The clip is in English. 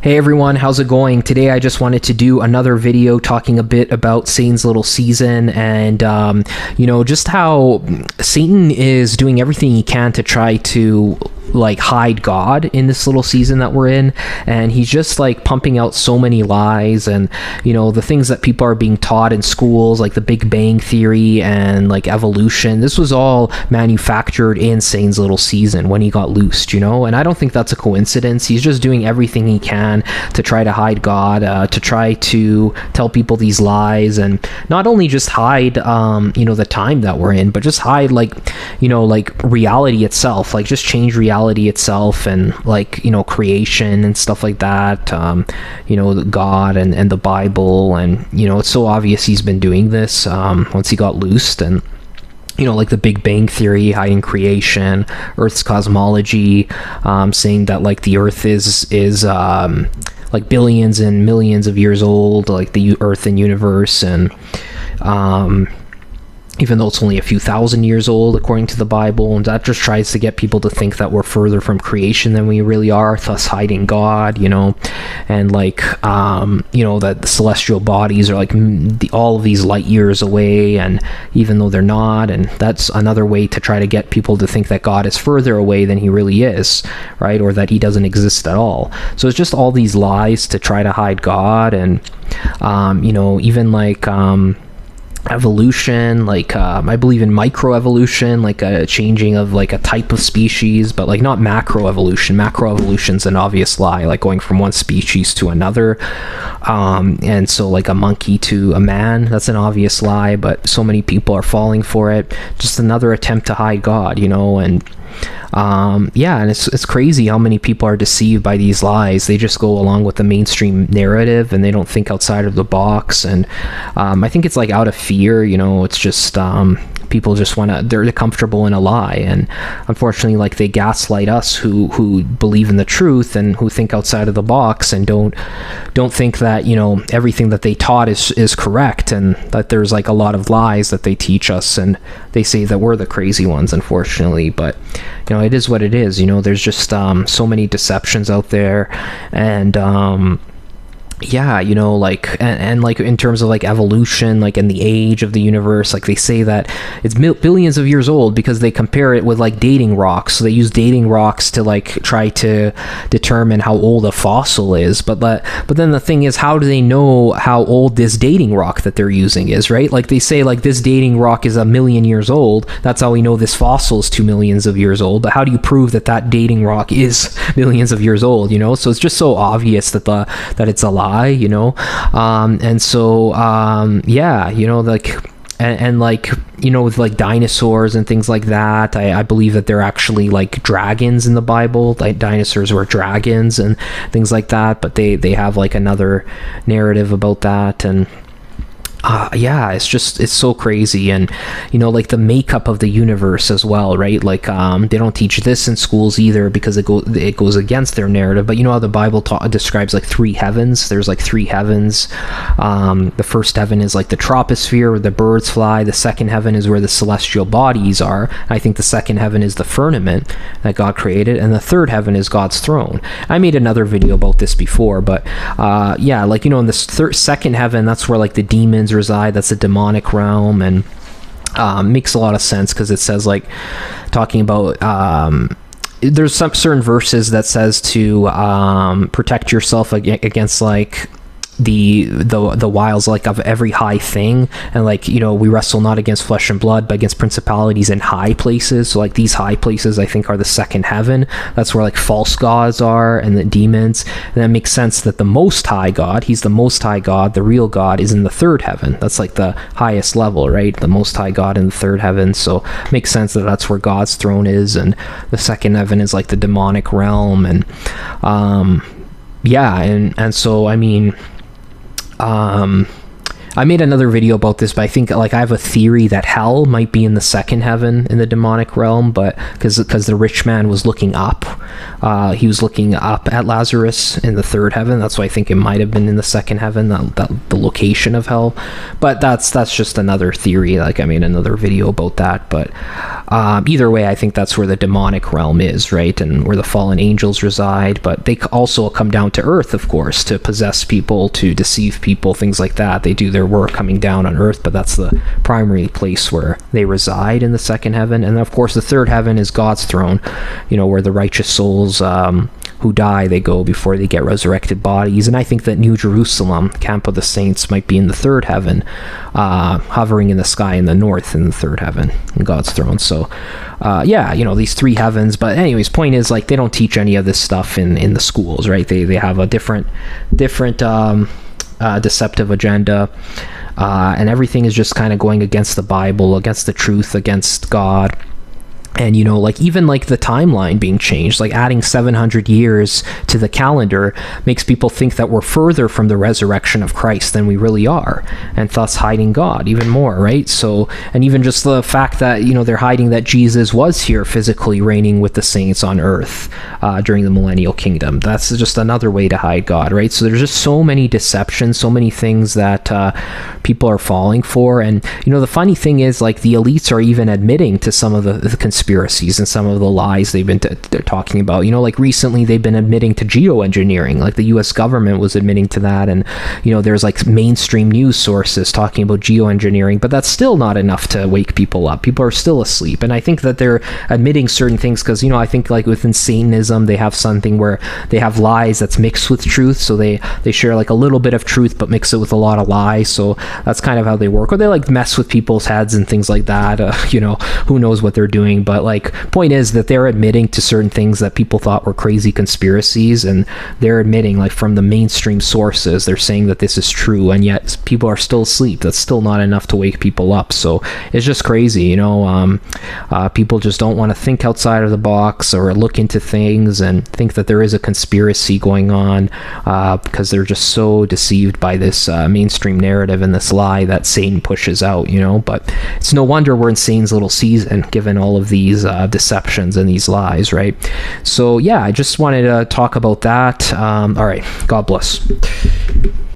Hey everyone, how's it going? Today I just wanted to do another video talking a bit about Satan's little season and, just how Satan is doing everything he can to try to hide God in this little season that we're in, and he's just pumping out so many lies, and the things that people are being taught in schools, like the Big Bang Theory and evolution. This was all manufactured in Satan's little season when he got loosed, and I don't think that's a coincidence. He's just doing everything he can to try to hide God, to try to tell people these lies, and not only just hide the time that we're in, but just hide reality itself, just change reality itself, and creation and stuff like that, God and the Bible, and it's so obvious he's been doing this once he got loosed. And the Big Bang Theory, hiding creation, Earth's cosmology, saying that the Earth is billions and millions of years old, the Earth and universe, and even though it's only a few thousand years old according to the Bible, and that just tries to get people to think that we're further from creation than we really are, thus hiding God, and that the celestial bodies are all of these light years away, and even though they're not, and that's another way to try to get people to think that God is further away than he really is, right? Or that he doesn't exist at all. So it's just all these lies to try to hide God, and even evolution, I believe in microevolution, a changing of a type of species, but not macroevolution. Macroevolution's an obvious lie, going from one species to another, and so a monkey to a man, that's an obvious lie, but so many people are falling for it. Just another attempt to hide God, and and it's crazy how many people are deceived by these lies. They just go along with the mainstream narrative, and they don't think outside of the box. And I think it's out of fear, it's just people just they're comfortable in a lie, and unfortunately they gaslight us who believe in the truth and who think outside of the box, and don't think that everything that they taught is correct, and that there's a lot of lies that they teach us, and they say that we're the crazy ones, unfortunately. But it is what it is. There's just so many deceptions out there, and in terms of evolution, in the age of the universe, they say that it's billions of years old because they compare it with dating rocks. So they use dating rocks to try to determine how old a fossil is, but then the thing is, how do they know how old this dating rock that they're using is, right? They say this dating rock is 1 million years old, that's how we know this fossil is 2 million of years old. But how do you prove that dating rock is millions of years old? So it's just so obvious that it's a lie, and so with dinosaurs and things like that, I believe that they're actually dragons in the Bible. Dinosaurs were dragons and things like that, but they have another narrative about that. And it's so crazy. And the makeup of the universe as well, right? They don't teach this in schools either, because it goes against their narrative. But how the Bible describes 3 heavens. There's 3 heavens. The first heaven is the troposphere where the birds fly. The second heaven is where the celestial bodies are. I think the second heaven is the firmament that God created, and the third heaven is God's throne. I made another video about this before, but in this second heaven, that's where the demons reside. That's a demonic realm, and makes a lot of sense, because it says talking about there's some certain verses that says to protect yourself against the wiles of every high thing, and we wrestle not against flesh and blood, but against principalities in high places. So these high places, I think, are the second heaven. That's where false gods are, and the demons. And that makes sense that the Most High God, he's the Most High God, the real God, is in the third heaven. That's the highest level, right? The Most High God in the third heaven. So it makes sense that that's where God's throne is, and the second heaven is the demonic realm. And and so I made another video about this, but I think I have a theory that hell might be in the second heaven in the demonic realm, but because the rich man was looking up, he was looking up at Lazarus in the third heaven. That's why I think it might have been in the second heaven, that the location of hell. But that's just another theory. I made another video about that. But Either way, I think that's where the demonic realm is, right? And where the fallen angels reside. But they also come down to earth, of course, to possess people, to deceive people, things like that. They do their work coming down on earth, but that's the primary place where they reside in the second heaven. And of course, the third heaven is God's throne, where the righteous souls who die, they go before they get resurrected bodies. And I think that New Jerusalem, camp of the saints, might be in the third heaven, hovering in the sky in the north in the third heaven, in God's throne. So these three heavens. But anyways, point is, like, they don't teach any of this stuff in the schools, right? They have a different deceptive agenda, and everything is just kind of going against the Bible, against the truth, against God. And even the timeline being changed, like adding 700 years to the calendar, makes people think that we're further from the resurrection of Christ than we really are, and thus hiding God even more, right? So, and even just the fact that they're hiding that Jesus was here physically reigning with the saints on earth during the millennial kingdom. That's just another way to hide God, right? So there's just so many deceptions, so many things that people are falling for. And the funny thing is, like, the elites are even admitting to some of the conspiracies and some of the lies they've been they're talking about. Like, recently they've been admitting to geoengineering. Like, the US government was admitting to that, and there's like mainstream news sources talking about geoengineering, but that's still not enough to wake people up. People are still asleep. And I think that they're admitting certain things because I think, like, within Satanism, they have something where they have lies that's mixed with truth. So they share like a little bit of truth but mix it with a lot of lies. So that's kind of how they work. Or they like mess with people's heads and things like that. Who knows what they're doing. But, like, point is that they're admitting to certain things that people thought were crazy conspiracies, and they're admitting, like, from the mainstream sources, they're saying that this is true, and yet people are still asleep. That's still not enough to wake people up. So it's just crazy. People just don't want to think outside of the box or look into things and think that there is a conspiracy going on, because they're just so deceived by this mainstream narrative and this lie that Satan pushes out. But it's no wonder we're in Satan's little season, given all of these deceptions and these lies, right? So I just wanted to talk about that. All right, God bless.